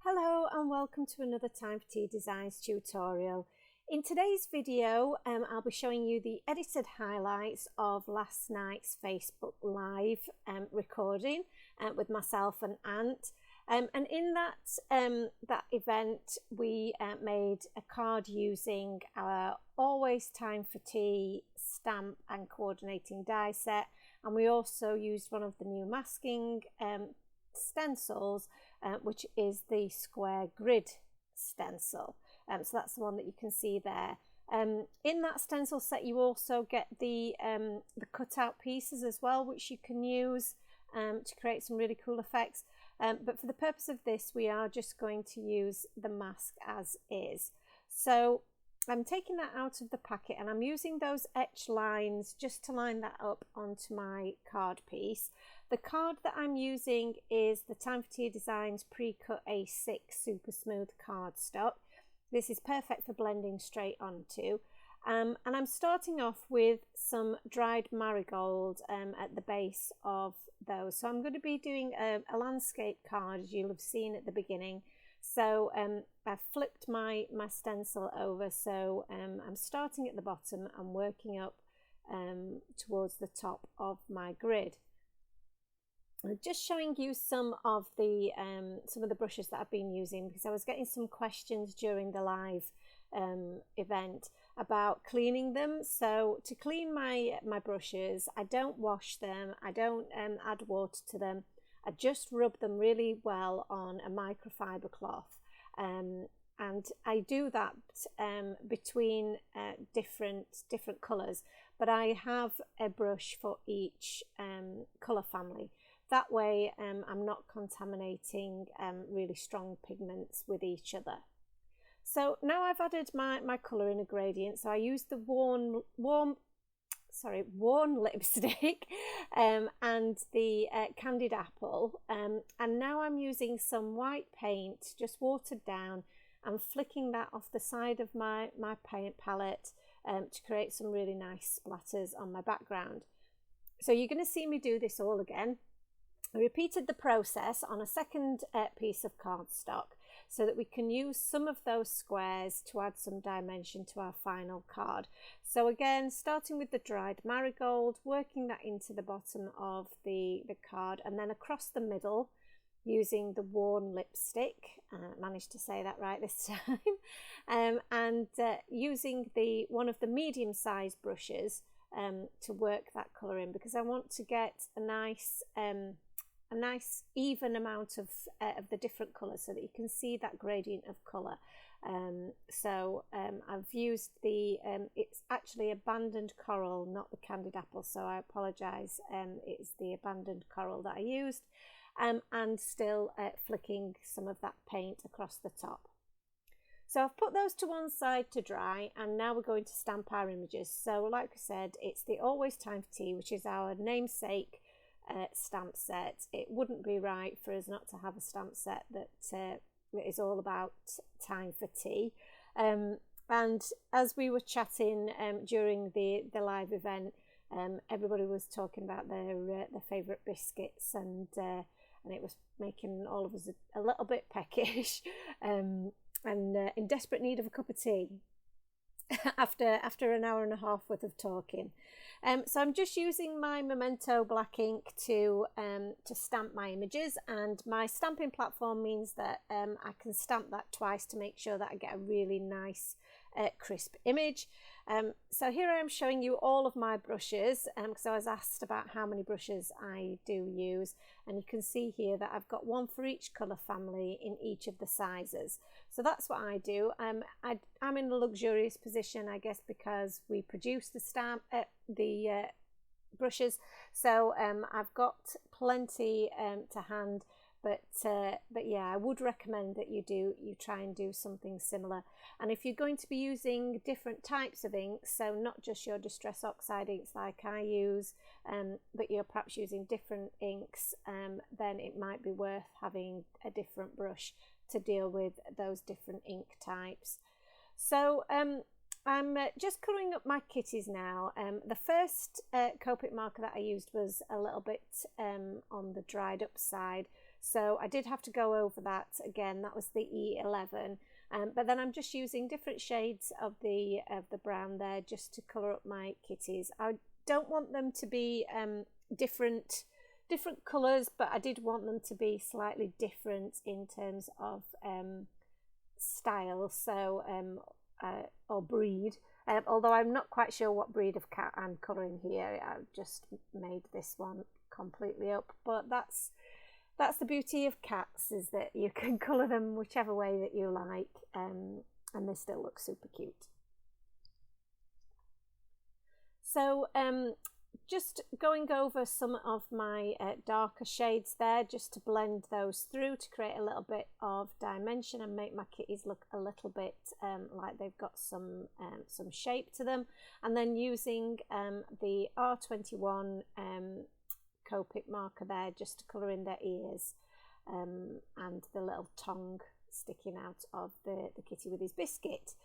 Hello and welcome to another Time for Tea Designs tutorial. In today's video I'll be showing you the edited highlights of last night's Facebook Live recording with myself and Ant. And in that event we made a card using our Always Time for Tea stamp and coordinating die set, and we also used one of the new masking stencils, which is the square grid stencil. So that's the one that you can see there. In that stencil set you also get the cutout pieces as well, which you can use to create some really cool effects. But for the purpose of this we are just going to use the mask as is. So I'm taking that out of the packet and I'm using those etch lines just to line that up onto my card piece. The card that I'm using is the Time for Tea Designs pre-cut A6 super smooth cardstock. This is perfect for blending straight onto. And I'm starting off with some dried marigold at the base of those. So I'm going to be doing a landscape card, as you'll have seen at the beginning. So I've flipped my stencil over, so I'm starting at the bottom and working up towards the top of my grid. I'm just showing you some of the brushes that I've been using, because I was getting some questions during the live event about cleaning them. So to clean my brushes, I don't wash them, I don't add water to them. I just rub them really well on a microfiber cloth, and I do that between different colours, but I have a brush for each colour family. That way I'm not contaminating really strong pigments with each other. So now I've added my colour in a gradient, so I used the worn lipstick and the candied apple, and now I'm using some white paint, just watered down, and flicking that off the side of my paint palette to create some really nice splatters on my background. So you're going to see me do this all again. I repeated the process on a second piece of cardstock so that we can use some of those squares to add some dimension to our final card. So again, starting with the dried marigold, working that into the bottom of the card, and then across the middle using the worn lipstick. Managed to say that right this time. And using one of the medium-sized brushes to work that colour in, because I want to get a nice even amount of the different colours so that you can see that gradient of colour. I've used it's actually abandoned coral, not the candied apple, so I apologise. It's the abandoned coral that I used, and still flicking some of that paint across the top. So I've put those to one side to dry, and now we're going to stamp our images. So like I said, it's the Always Time for Tea, which is our namesake stamp set. It wouldn't be right for us not to have a stamp set that is all about time for tea. And as we were chatting during the live event, everybody was talking about their favourite biscuits, and it was making all of us a little bit peckish and in desperate need of a cup of tea after an hour and a half worth of talking. So I'm just using my Memento black ink to stamp my images, and my stamping platform means that I can stamp that twice to make sure that I get a really nice crisp image. So here I am showing you all of my brushes, because I was asked about how many brushes I do use, and you can see here that I've got one for each colour family in each of the sizes. So that's what I do. I'm in a luxurious position, I guess, because we produce the brushes, so I've got plenty to hand. But yeah, I would recommend that you try and do something similar. And if you're going to be using different types of inks, so not just your Distress Oxide inks like I use, but you're perhaps using different inks, then it might be worth having a different brush to deal with those different ink types. So I'm just colouring up my kitties now. The first Copic marker that I used was a little bit on the dried up side, So I did have to go over that again. That was the E11. But then I'm just using different shades of the brown there just to colour up my kitties. I don't want them to be different colours, but I did want them to be slightly different in terms of style, so or breed. Although I'm not quite sure what breed of cat I'm colouring here. I've just made this one completely up, but that's the beauty of cats, is that you can colour them whichever way that you like, and they still look super cute. So just going over some of my darker shades there, just to blend those through to create a little bit of dimension and make my kitties look a little bit like they've got some shape to them. And then using the R21 Copic marker there just to colour in their ears and the little tongue sticking out of the kitty with his biscuit.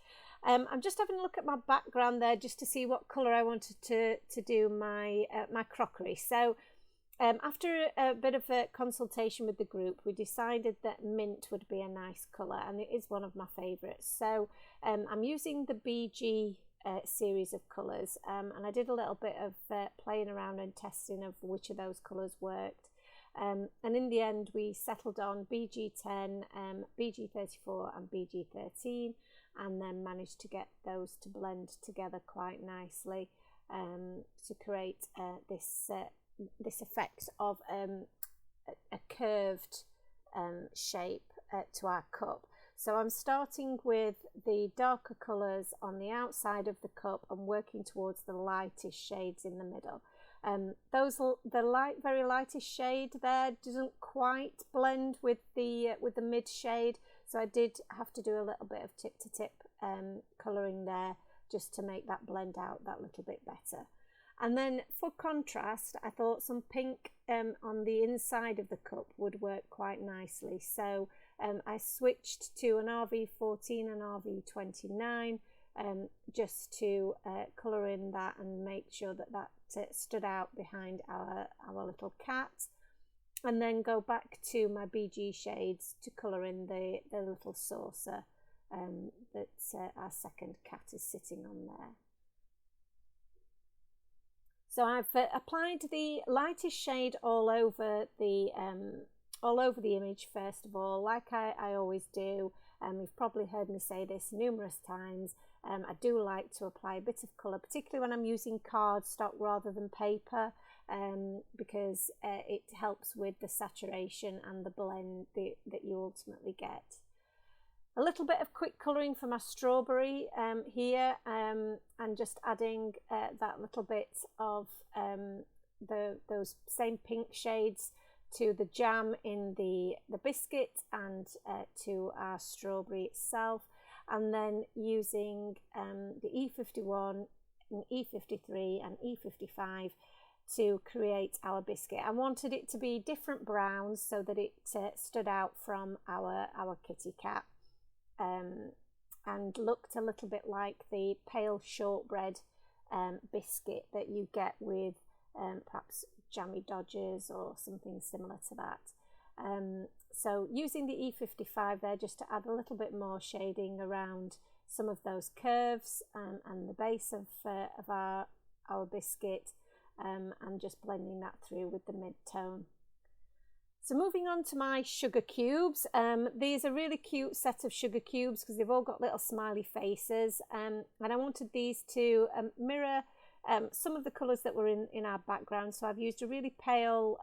I'm just having a look at my background there just to see what colour I wanted to do my my crockery. So after a bit of a consultation with the group, we decided that mint would be a nice colour, and it is one of my favourites. So I'm using the BG series of colours, and I did a little bit of playing around and testing of which of those colours worked. And in the end, we settled on BG10, BG34 and BG13, and then managed to get those to blend together quite nicely to create this effect of a curved shape to our cup. So I'm starting with the darker colours on the outside of the cup and working towards the lightest shades in the middle. The very lightest shade there doesn't quite blend with the mid shade, so I did have to do a little bit of tip to tip colouring there just to make that blend out that little bit better. And then for contrast, I thought some pink on the inside of the cup would work quite nicely. So I switched to an RV14 and RV29 just to colour in that and make sure that stood out behind our little cat, and then go back to my BG shades to colour in the little saucer that our second cat is sitting on there. So I've applied the lightest shade all over the image first of all, like I always do. You've probably heard me say this numerous times. I do like to apply a bit of colour, particularly when I'm using cardstock rather than paper, because it helps with the saturation and the blend that you ultimately get. A little bit of quick colouring for my strawberry here, and just adding that little bit of those same pink shades to the jam in the biscuit and to our strawberry itself, and then using the E51 and E53 and E55 to create our biscuit. I wanted it to be different browns so that it stood out from our kitty cat, and looked a little bit like the pale shortbread biscuit that you get with perhaps Jammy Dodgers or something similar to that. So using the E55 there just to add a little bit more shading around some of those curves and the base of our biscuit, and just blending that through with the mid-tone. So moving on to my sugar cubes. These are really cute set of sugar cubes because they've all got little smiley faces, and I wanted these to mirror some of the colours that were in our background. So I've used a really pale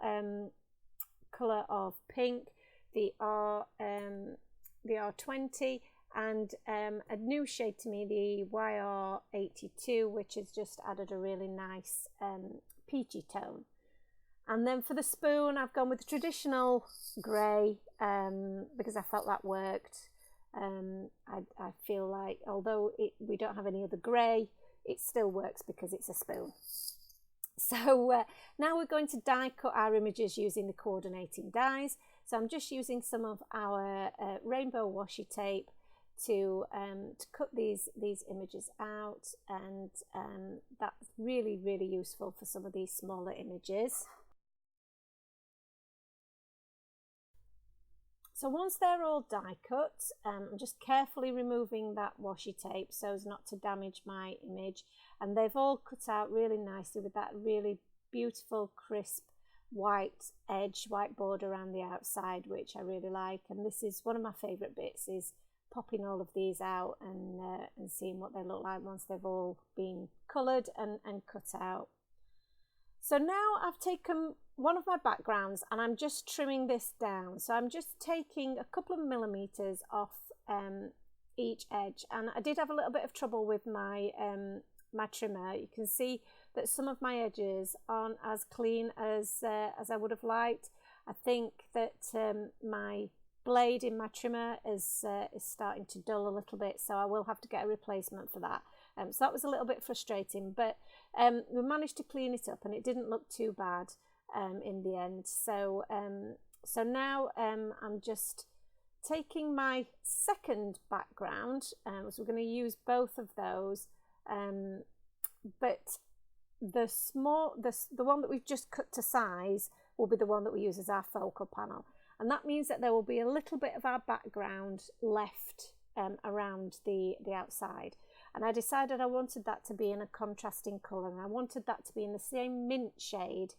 colour of pink, the R20, and a new shade to me, the YR82, which has just added a really nice peachy tone. And then for the spoon, I've gone with the traditional grey because I felt that worked. I feel like although we don't have any other grey, it still works because it's a spoon. So now we're going to die cut our images using the coordinating dies. So I'm just using some of our rainbow washi tape to cut these images out, and that's really useful for some of these smaller images. So once they're all die cut, I'm just carefully removing that washi tape so as not to damage my image, and they've all cut out really nicely with that really beautiful crisp white edge, white border around the outside, which I really like. And this is one of my favourite bits, is popping all of these out and seeing what they look like once they've all been coloured and cut out. So now I've taken one of my backgrounds and I'm just trimming this down. So I'm just taking a couple of millimetres off each edge, and I did have a little bit of trouble with my my trimmer. You can see that some of my edges aren't as clean as I would have liked. I think that my blade in my trimmer is starting to dull a little bit, so I will have to get a replacement for that. So that was a little bit frustrating, but we managed to clean it up and it didn't look too bad in the end. So so now I'm just taking my second background, so we're going to use both of those, but the one that we've just cut to size will be the one that we use as our focal panel, and that means that there will be a little bit of our background left around the outside. And I decided I wanted that to be in a contrasting colour, and I wanted that to be in the same mint shade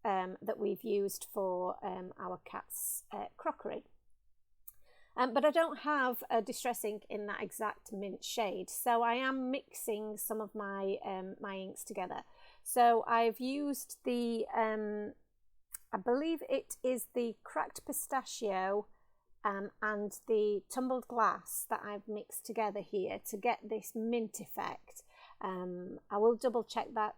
that we've used for our cat's crockery. But I don't have a distress ink in that exact mint shade, so I am mixing some of my my inks together. So I've used the I believe it is the cracked pistachio and the tumbled glass that I've mixed together here to get this mint effect. I will double check that.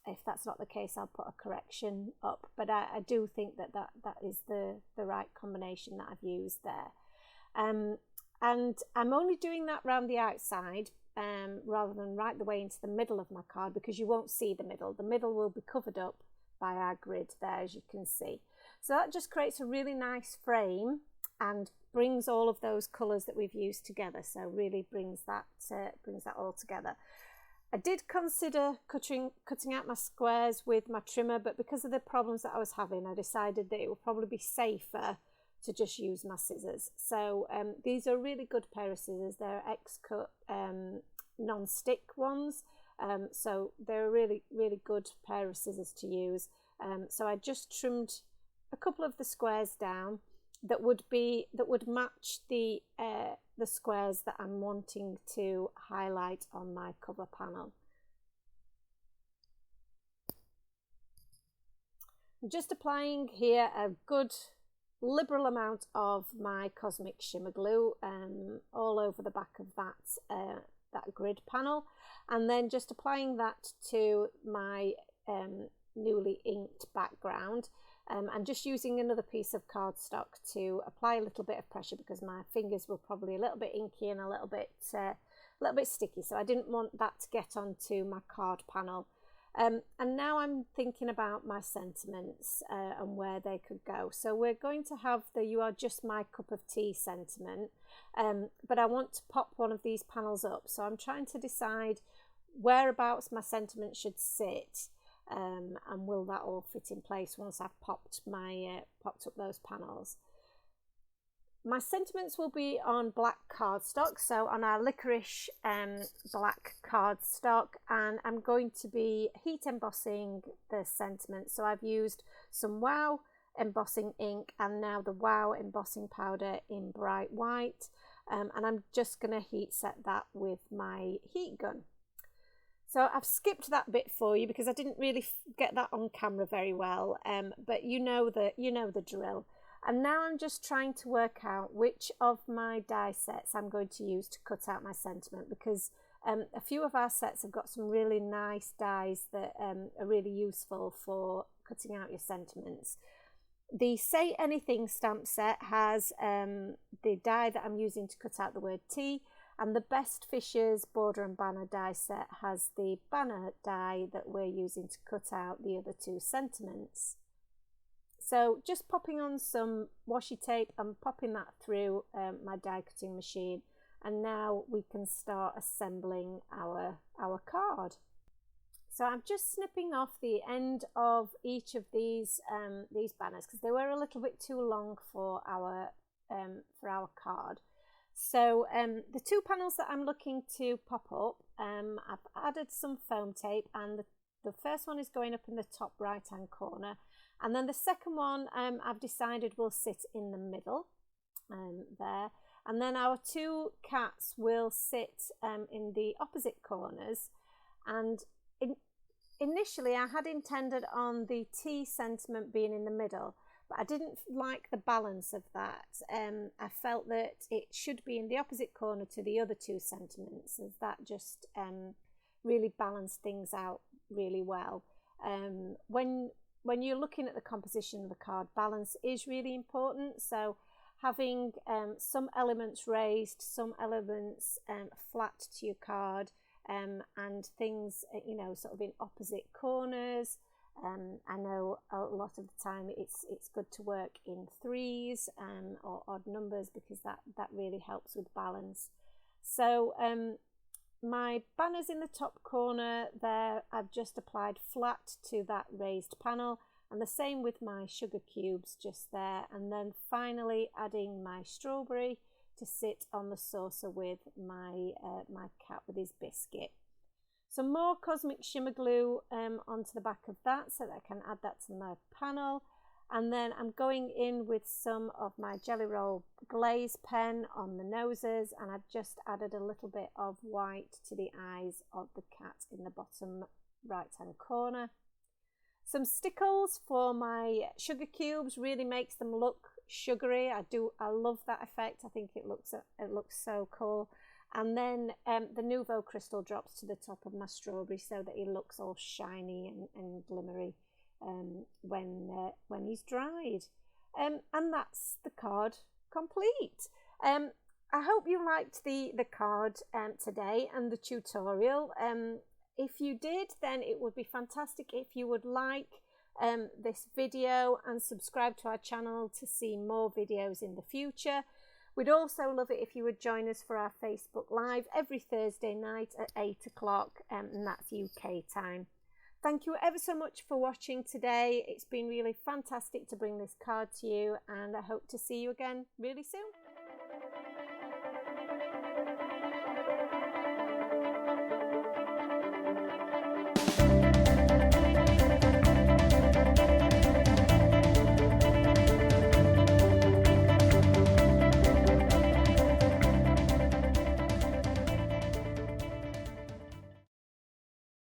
If that's not the case, I'll put a correction up, but I do think that is the right combination that I've used there. And I'm only doing that around the outside rather than right the way into the middle of my card, because you won't see the middle. The middle will be covered up by our grid there, as you can see. So that just creates a really nice frame and brings all of those colours that we've used together. So really brings that all together. I did consider cutting out my squares with my trimmer, but because of the problems that I was having, I decided that it would probably be safer to just use my scissors. So these are a really good pair of scissors. They're X-Cut non-stick ones. So they're a really, really good pair of scissors to use. So I just trimmed a couple of the squares down that would match the squares that I'm wanting to highlight on my cover panel. I'm just applying here a good liberal amount of my Cosmic Shimmer Glue all over the back of that grid panel, and then just applying that to my newly inked background. I'm just using another piece of cardstock to apply a little bit of pressure, because my fingers were probably a little bit inky and a little bit sticky, so I didn't want that to get onto my card panel. And now I'm thinking about my sentiments and where they could go. So we're going to have the "You Are Just My Cup of Tea" sentiment, but I want to pop one of these panels up. So I'm trying to decide whereabouts my sentiment should sit. And will that all fit in place once I've popped up those panels. My sentiments will be on black cardstock, so on our licorice black cardstock, and I'm going to be heat embossing the sentiment. So I've used some WOW embossing ink and now the WOW embossing powder in bright white, and I'm just going to heat set that with my heat gun. So I've skipped that bit for you because I didn't really get that on camera very well, but you know the drill. And now I'm just trying to work out which of my die sets I'm going to use to cut out my sentiment, because a few of our sets have got some really nice dies that are really useful for cutting out your sentiments. The Say Anything stamp set has the die that I'm using to cut out the word tea, and the Best Fishes Border and Banner die set has the banner die that we're using to cut out the other two sentiments. So just popping on some washi tape and popping that through my die cutting machine, and now we can start assembling our card. So I'm just snipping off the end of each of these banners because they were a little bit too long for our card. So the two panels that I'm looking to pop up, I've added some foam tape, and the first one is going up in the top right hand corner, and then the second one I've decided will sit in the middle there, and then our two cats will sit in the opposite corners. And initially I had intended on the T sentiment being in the middle, but I didn't like the balance of that. I felt that it should be in the opposite corner to the other two sentiments, as that just really balanced things out really well. When you're looking at the composition of the card, balance is really important. So having some elements raised, some elements flat to your card, and things, you know, sort of in opposite corners. I know a lot of the time it's good to work in threes or odd numbers, because that really helps with balance. So my banners in the top corner there, I've just applied flat to that raised panel, and the same with my sugar cubes just there, and then finally adding my strawberry to sit on the saucer with my my cat with his biscuit. Some more Cosmic Shimmer Glue onto the back of that so that I can add that to my panel. And then I'm going in with some of my Jelly Roll Glaze pen on the noses, and I've just added a little bit of white to the eyes of the cat in the bottom right hand corner. Some stickles for my sugar cubes, really makes them look sugary. I love that effect. I think it looks so cool. And then the Nouveau crystal drops to the top of my strawberry so that he looks all shiny and glimmery when he's dried. And that's the card complete. I hope you liked the card today and the tutorial. If you did, then it would be fantastic if you would like this video and subscribe to our channel to see more videos in the future. We'd also love it if you would join us for our Facebook Live every Thursday night at 8 o'clock, and that's UK time. Thank you ever so much for watching today. It's been really fantastic to bring this card to you, and I hope to see you again really soon.